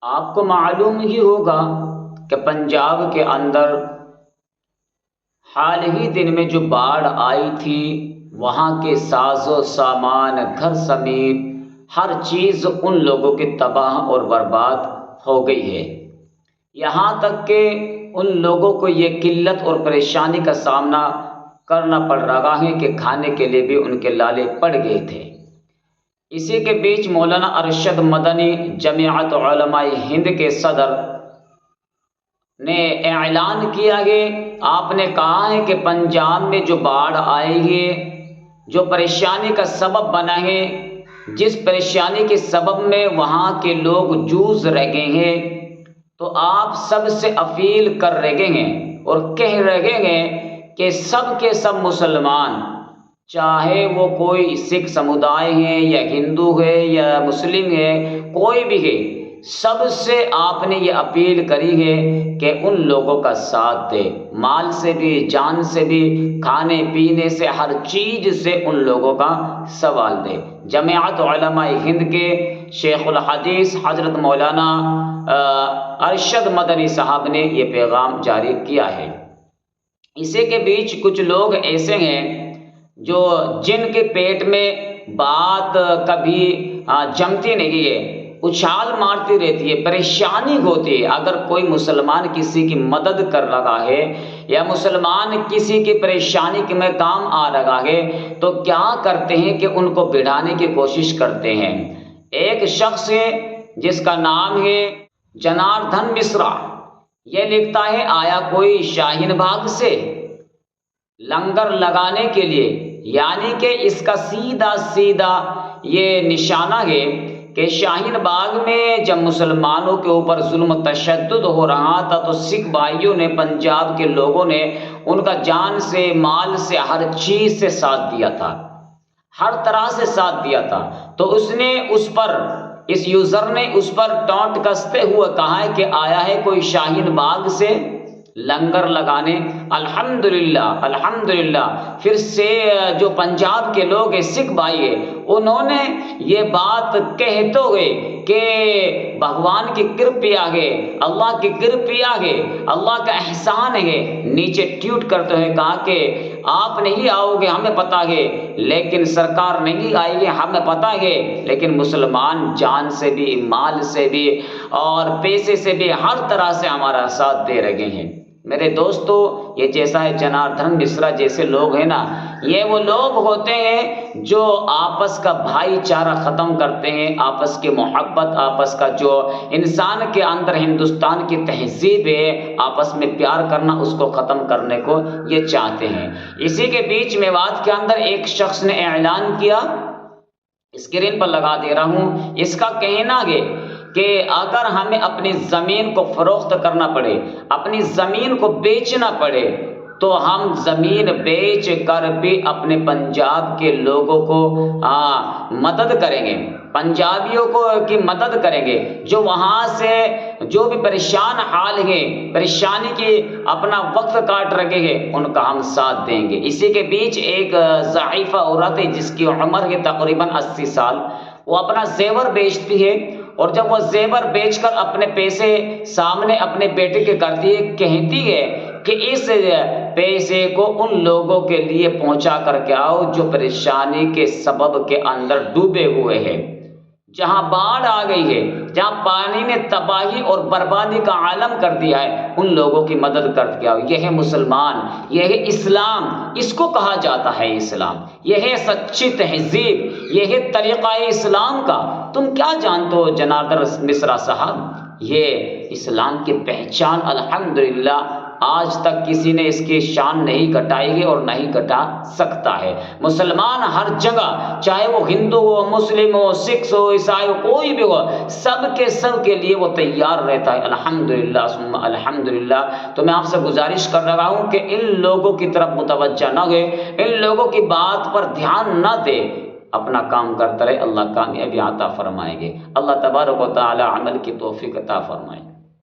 آپ کو معلوم ہی ہوگا کہ پنجاب کے اندر حال ہی دن میں جو باڑھ آئی تھی، وہاں کے ساز و سامان، گھر سمیت ہر چیز ان لوگوں کی تباہ اور برباد ہو گئی ہے۔ یہاں تک کہ ان لوگوں کو یہ قلت اور پریشانی کا سامنا کرنا پڑ رہا ہے کہ کھانے کے لیے بھی ان کے لالے پڑ گئے تھے۔ اسی کے بیچ مولانا ارشد مدنی جمعیت علماء ہند کے صدر نے اعلان کیا ہے، آپ نے کہا ہے کہ پنجاب میں جو باڑھ آئی ہے، جو پریشانی کا سبب بنا ہے، جس پریشانی کے سبب میں وہاں کے لوگ جوجھ رہے ہیں، تو آپ سب سے اپیل کر رہے ہیں اور کہہ رہے ہیں کہ سب کے سب مسلمان، چاہے وہ کوئی سکھ سمودائے ہیں یا ہندو ہے یا مسلم ہے، کوئی بھی ہے، سب سے آپ نے یہ اپیل کری ہے کہ ان لوگوں کا ساتھ دے، مال سے بھی، جان سے بھی، کھانے پینے سے، ہر چیز سے ان لوگوں کا سوال دے۔ جمعیت علماء ہند کے شیخ الحدیث حضرت مولانا ارشد مدنی صاحب نے یہ پیغام جاری کیا ہے۔ اسی کے بیچ کچھ لوگ ایسے ہیں جو جن کے پیٹ میں بات کبھی جمتی نہیں ہے، اچھال مارتی رہتی ہے، پریشانی ہوتی ہے۔ اگر کوئی مسلمان کسی کی مدد کر رہا ہے یا مسلمان کسی کی پریشانی میں کام آ رہا ہے تو کیا کرتے ہیں کہ ان کو بڑھانے کی کوشش کرتے ہیں۔ ایک شخص ہے جس کا نام ہے جناردھن مشرا، یہ لکھتا ہے، آیا کوئی شاہین باغ سے لنگر لگانے کے لیے، یعنی کہ اس کا سیدھا سیدھا یہ نشانہ ہے کہ شاہین باغ میں جب مسلمانوں کے اوپر ظلم و تشدد ہو رہا تھا تو سکھ بھائیوں نے، پنجاب کے لوگوں نے ان کا جان سے، مال سے، ہر چیز سے ساتھ دیا تھا، ہر طرح سے ساتھ دیا تھا۔ تو اس یوزر نے اس پر ٹونٹ کستے ہوئے کہا ہے کہ آیا ہے کوئی شاہین باغ سے لنگر لگانے۔ الحمدللہ الحمدللہ، پھر سے جو پنجاب کے لوگ ہیں، سکھ بھائی ہیں، انہوں نے یہ بات کہتے ہوئے کہ بھگوان کی کرپا ہے، اللہ کی کرپا ہے، اللہ کا احسان ہے، نیچے ٹویٹ کرتے ہوئے کہا کہ آپ نہیں آؤ گے ہمیں پتہ ہے، لیکن سرکار نہیں آئی ہے ہمیں پتہ ہے، لیکن مسلمان جان سے بھی، مال سے بھی اور پیسے سے بھی ہر طرح سے ہمارا ساتھ دے رہے ہیں۔ میرے دوستو، یہ جیسا ہے جناردھن مشرا جیسے لوگ ہیں نا، یہ وہ لوگ ہوتے ہیں جو آپس کا بھائی چارہ ختم کرتے ہیں، آپس کی محبت، آپس کا جو انسان کے اندر ہندوستان کی تہذیب ہے، آپس میں پیار کرنا، اس کو ختم کرنے کو یہ چاہتے ہیں۔ اسی کے بیچ میوات کے اندر ایک شخص نے اعلان کیا، اسکرین پر لگا دے رہا ہوں، اس کا کہنا ہے کہ اگر ہمیں اپنی زمین کو فروخت کرنا پڑے، اپنی زمین کو بیچنا پڑے، تو ہم زمین بیچ کر بھی اپنے پنجاب کے لوگوں کو مدد کریں گے، پنجابیوں کی مدد کریں گے، جو وہاں سے جو بھی پریشان حال ہیں، پریشانی کی اپنا وقت کاٹ رہے ہیں، ان کا ہم ساتھ دیں گے۔ اسی کے بیچ ایک ضعیفہ عورت ہے جس کی عمر ہے تقریباً 80 سال، وہ اپنا زیور بیچتی ہے، اور جب وہ زیور بیچ کر اپنے پیسے سامنے اپنے بیٹے کے کرتی ہے، کہتی ہے کہ اس پیسے کو ان لوگوں کے لیے پہنچا کر کے آؤ جو پریشانی کے سبب کے اندر ڈوبے ہوئے ہیں، جہاں باڑھ آ گئی ہے، جہاں پانی نے تباہی اور بربادی کا عالم کر دیا ہے، ان لوگوں کی مدد کر کے آؤ۔ یہ ہے مسلمان، یہ ہے اسلام، اس کو کہا جاتا ہے اسلام، یہ ہے سچی تہذیب، یہ ہے طریقہ اسلام کا۔ تم کیا جانتے ہو جناردھن مشرا صاحب؟ یہ اسلام کی پہچان الحمدللہ آج تک کسی نے اس کی شان نہیں گھٹائی ہے اور نہیں گھٹا سکتا ہے۔ مسلمان ہر جگہ، چاہے وہ ہندو ہو، مسلم ہو، سکھ ہو، عیسائی ہو، کوئی بھی ہو، سب کے لیے وہ تیار رہتا ہے، الحمدللہ ثم الحمدللہ۔ تو میں آپ سے گزارش کر رہا ہوں کہ ان لوگوں کی طرف متوجہ نہ ہوئے، ان لوگوں کی بات پر دھیان نہ دے، اپنا کام کرتا رہے، اللہ کامیابی عطا فرمائیں گے۔ اللہ تبارک و تعالی عمل کی توفیق عطا فرمائے۔